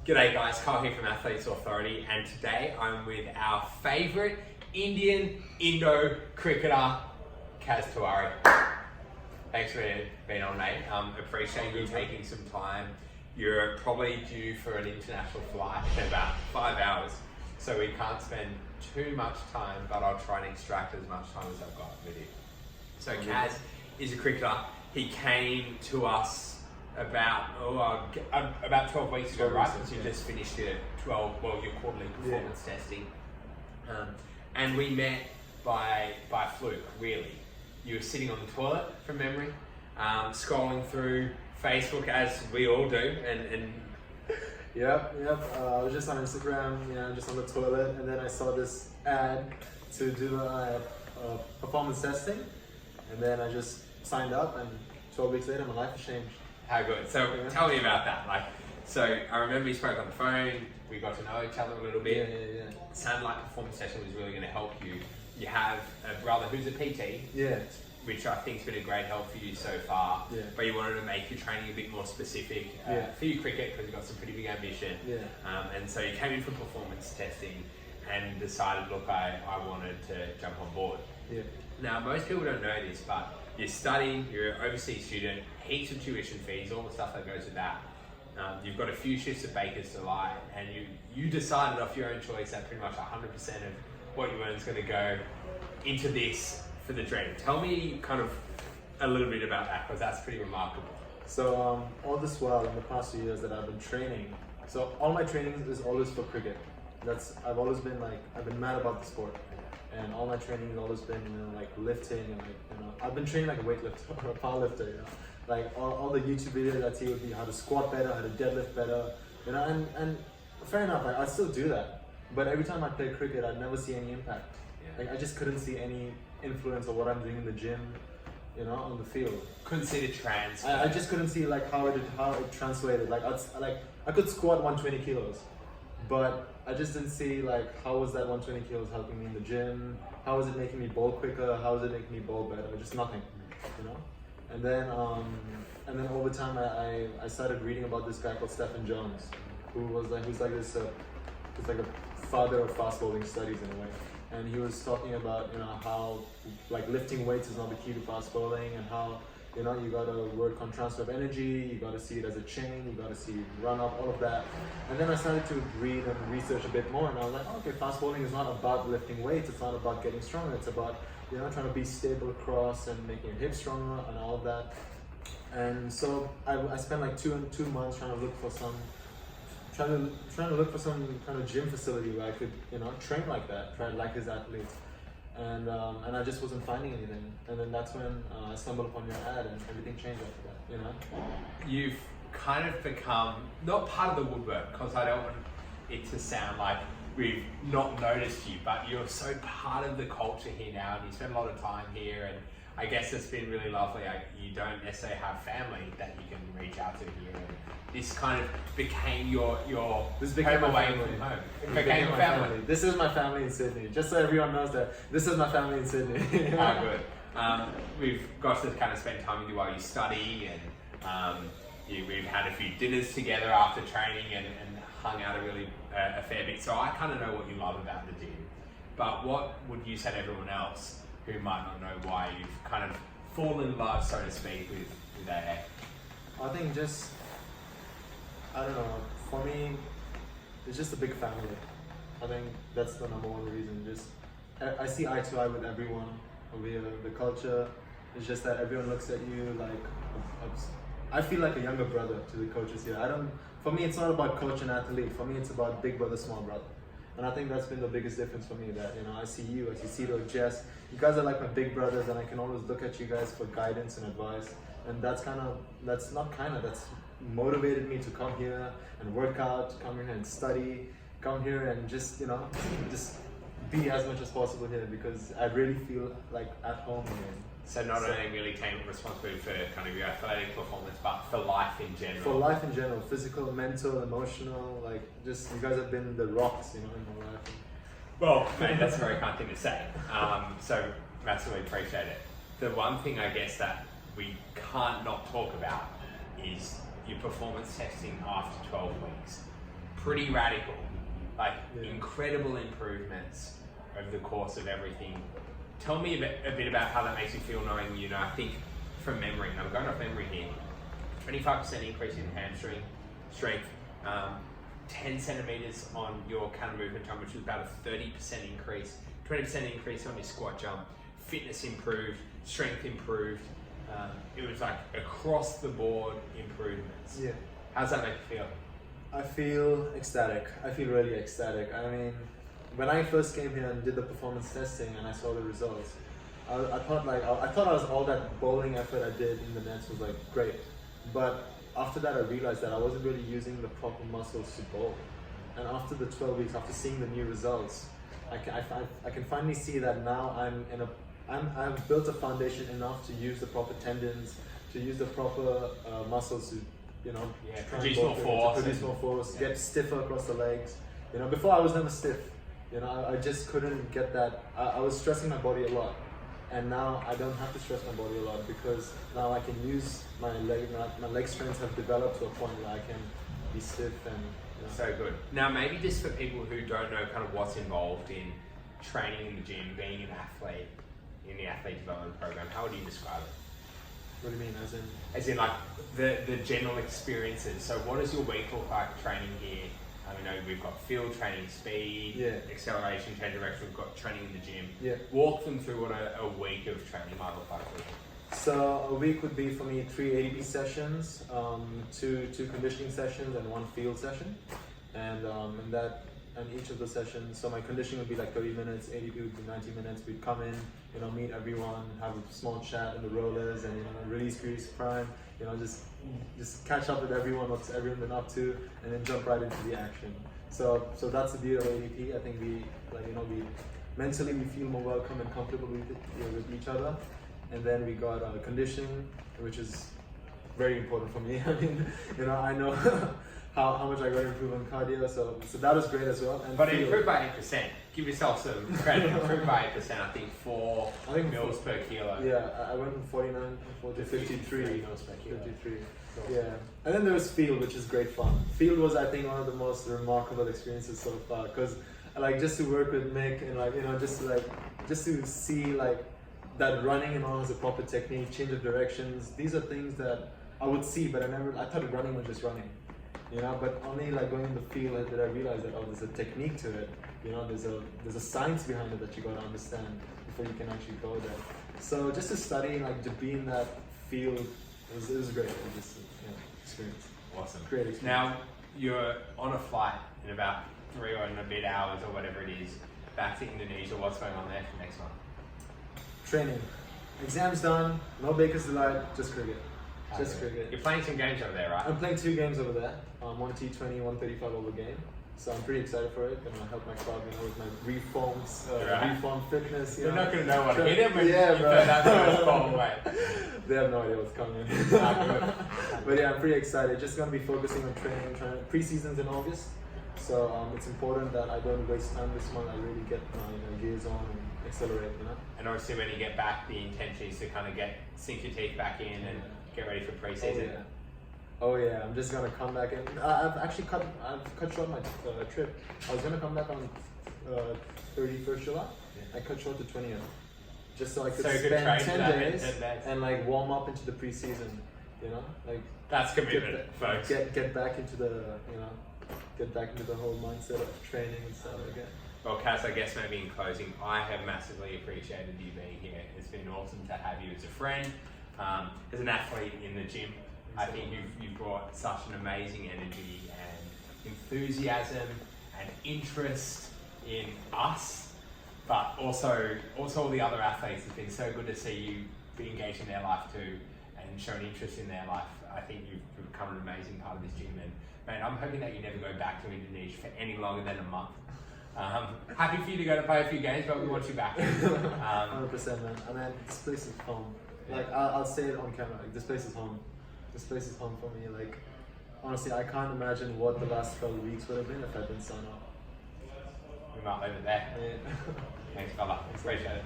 G'day guys, Karl here from Athletes Authority, and today I'm with our favourite Indian Indo cricketer, Kaz Tiwari. Thanks for being on, mate. Appreciate you taking some time. You're probably due for an international flight in about 5 hours, so we can't spend too much time, but I'll try and extract as much time as I've got with you. So Kaz is a cricketer. He came to us about 12 weeks ago, right? Because you just finished your your quarterly performance testing. And we met by fluke, really. You were sitting on the toilet, from memory, scrolling through Facebook, as we all do, and Yep. I was just on Instagram, just on the toilet, and then I saw this ad to do performance testing, and then I just signed up, and 12 weeks later, my life has changed. How good. So tell me about that. So I remember we spoke on the phone, we got to know each other a little bit. Yeah. It sounded like performance testing was really going to help you. You have a brother who's a PT, which I think has been a great help for you so far. Yeah. But you wanted to make your training a bit more specific for your cricket, because you've got some pretty big ambition. And so you came in for performance testing and decided, look, I wanted to jump on board. Now, most people don't know this, but you're studying, you're an overseas student, heaps of tuition fees, all the stuff that goes with that. You've got a few shifts at Baker's Delight, and you decided off your own choice that pretty much 100% of what you earn is going to go into this for the dream. Tell me kind of a little bit about that, because that's pretty remarkable. So all this while, in the past few years that I've been training, so all my training is always for cricket. I've always been I've been mad about the sport. And all my training has always been, lifting, and I've been training like a weightlifter or a powerlifter, all the YouTube videos I see would be how to squat better, how to deadlift better, and fair enough, I still do that. But every time I play cricket, I'd never see any impact. I just couldn't see any influence of what I'm doing in the gym, on the field. Couldn't see the transfer. I just couldn't see how it translated. I could squat 120 kilos. But I just didn't see how was that 120 kilos helping me in the gym? How was it making me bowl quicker? How was it making me bowl better? Just nothing, And then over time I started reading about this guy called Stephen Jones, who's like a father of fast bowling studies in a way. And he was talking about how lifting weights is not the key to fast bowling, and how you gotta work on transfer of energy, you gotta see it as a chain, you gotta see run up, all of that. And then I started to read and research a bit more, and I was like, okay, fast bowling is not about lifting weights, it's not about getting stronger, it's about trying to be stable across and making your hips stronger and all of that. And so I spent 2 months trying to look for some kind of gym facility where I could train like that, train like his athletes. And I just wasn't finding anything, and then that's when I stumbled upon your ad, and everything changed after that. You've kind of become not part of the woodwork, because I don't want it to sound like we've not noticed you, but you're so part of the culture here now, and you spend a lot of time here, and I guess it's been really lovely. You don't necessarily have family that you can reach out to here, and this kind of became your this became home my away family. from home. It became my family. This is my family in Sydney. Just so everyone knows that this is my family in Sydney. Good. We've got to kind of spend time with you while you study, and we've had a few dinners together after training, and hung out a fair bit. So I kind of know what you love about the gym. But what would you say to everyone else who might not know why you've kind of fallen in love, so to speak, with AA? I think I don't know, for me, it's just a big family. I think that's the number one reason. I see eye to eye with everyone over here. The culture is just that everyone looks at you I feel like a younger brother to the coaches here. For me, it's not about coach and athlete. For me, it's about big brother, small brother. And I think that's been the biggest difference for me, that I see you, I see Cito, Jess. You guys are like my big brothers, and I can always look at you guys for guidance and advice. And that's motivated me to come here and work out, come here and study, come here and just be as much as possible here, because I really feel like at home here. So not only really taking responsibility for kind of your athletic performance, but for life in general. For life in general, physical, mental, emotional, you guys have been the rocks, in my life. Well, mate, that's a very kind thing to say. So massively appreciate it. The one thing I guess that we can't not talk about is your performance testing after 12 weeks. pretty radical, like Yeah. incredible improvements over the course of everything. Tell me a bit about how that makes you feel knowing, you know, I think from memory, and I'm going off memory here, 25% increase in hamstring strength, 10 centimeters on your counter movement time, which is about a 30% increase, 20% increase on your squat jump, fitness improved, strength improved. It was like across the board improvements. Yeah. How's that make you feel? I feel ecstatic. I feel really ecstatic. I mean, when I first came here and did the performance testing and I saw the results, I thought I was all that bowling effort I did in the nets was like great, but after that I realized that I wasn't really using the proper muscles to bowl. And after the 12 weeks, after seeing the new results, I can finally see that now I've built a foundation enough to use the proper tendons, to use the proper muscles to, you know, produce more force, get stiffer across the legs. You know, before I was never stiff. You know, I just couldn't get that. I was stressing my body a lot, and now I don't have to stress my body a lot because now I can use my leg strengths have developed to a point where I can be stiff and. You know. So good. Now, maybe just for people who don't know kind of what's involved in training in the gym, being an athlete in the athlete development program, how would you describe it? What do you mean, As in like the general experiences. So what does your week look like training here? I know we've got field training, speed, acceleration, change direction, we've got training in the gym. Yeah. Walk them through what a week of training might look like for you. So a week would be for me 3 ADP sessions, two conditioning sessions and 1 field session. And each of the sessions, so my conditioning would be like 30 minutes, ADP would be 90 minutes. We'd come in, you know, meet everyone, have a small chat in the rollers and, you know, release, grease, prime, you know, just catch up with everyone, what's everyone been up to, and then jump right into the action. So that's the beauty of ADP. I think we mentally we feel more welcome and comfortable with each other. And then we got conditioning, which is very important for me. I mean, you know, I know how much I got to improve on cardio, so that was great as well. And but improved by 8%. Give yourself some credit. Improved by 8%. I think 4 mils per kilo. Yeah, I went from 49 to 53 mils per kilo. 53. Yeah, and then there was field, which is great fun. Field was, I think, one of the most remarkable experiences so far, because like just to work with Mick and like, you know, just to see like that running and all has a proper technique, change of directions. These are things that I would see, but I thought running was just running. You know, but only like going in the field did I realize that there's a technique to it. You know, there's a science behind it that you got to understand before you can actually go there. So just to study, like to be in that field, it was great. It was just experience. Awesome. Great experience. Now you're on a flight in about 3 or in a bit hours or whatever it is back to Indonesia. What's going on there for next month? Training, exams done. No Baker's Delight, just cricket. Just cricket. You're playing some games over there, right? I'm playing 2 games over there. One T20, 135 over game. So I'm pretty excited for it. Gonna help my club, you know, with my reformed fitness. They're not gonna know what to hit them when you bro. throw that first ball away. They have no idea what's coming. But yeah, I'm pretty excited. Just gonna be focusing on training. Pre-season's in August, so it's important that I don't waste time this month. I really get my gears on and accelerate. You know. And obviously, when you get back, the intention is to kind of sink your teeth back in and get ready for pre-season. Oh yeah, I'm just gonna come back and I've cut short my trip. I was gonna come back on 31st July. I cut short to 20th, just so I could spend 10 days and like warm up into the preseason. You know, like that's commitment, folks. Get back into the whole mindset of training and stuff again. Well, Kaz, I guess maybe in closing, I have massively appreciated you being here. It's been awesome to have you as a friend, as an athlete in the gym. I think you've brought such an amazing energy and enthusiasm and interest in us, but also all the other athletes. It's been so good to see you be engaged in their life too and show an interest in their life. I think you've become an amazing part of this gym, and man, I'm hoping that you never go back to Indonesia for any longer than a month. Happy for you to go to play a few games, but we want you back. 100%, man. And then this place is home. Like I'll say it on camera. Like this place is home. This place is home for me. Like honestly, I can't imagine what the last 12 weeks would have been if I didn't sign up. We might leave it there. Yeah. Thanks, fella. Appreciate it.